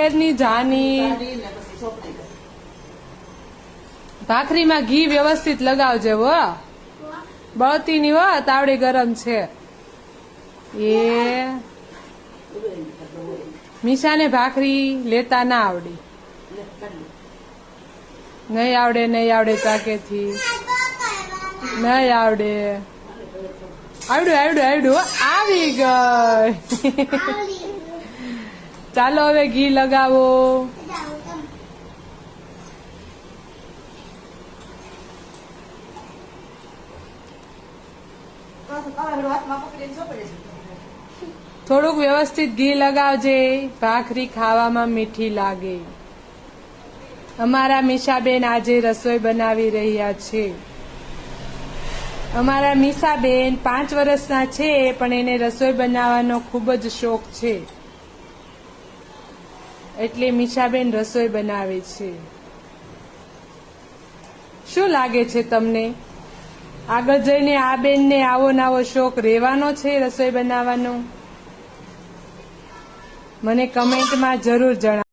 શક્કરની જાની. ભાખરીમાં ઘી વ્યવસ્થિત લગાવજે હો, બળતી ની હો, તાવડી ગરમ છે. એ મીશાને ભાખરી લેતા ના આવડી. નહીં આવડે, નહીં આવડે, ચાકેથી નહીં આવડે. આવડ્યું આવી ગઈ. ચાલો હવે ઘી લગાવો. થોડુંક વ્યવસ્થિત ઘી લગાવજે, ભાખરી ખાવામાં મીઠી લાગે. અમારા મીશાબેન આજે રસોઈ બનાવી રહ્યા છે. અમારા મીશાબેન 5 વર્ષના છે, પણ એને રસોઈ બનાવવાનો ખૂબ જ શોખ છે, એટલે મીશાબેન રસોઈ બનાવે છે. શું લાગે છે તમને, આગળ જઈને આ બેનને આવો નવો શોખ રહેવાનો છે રસોઈ બનાવવાનો? મને કમેન્ટમાં જરૂર જણાવો.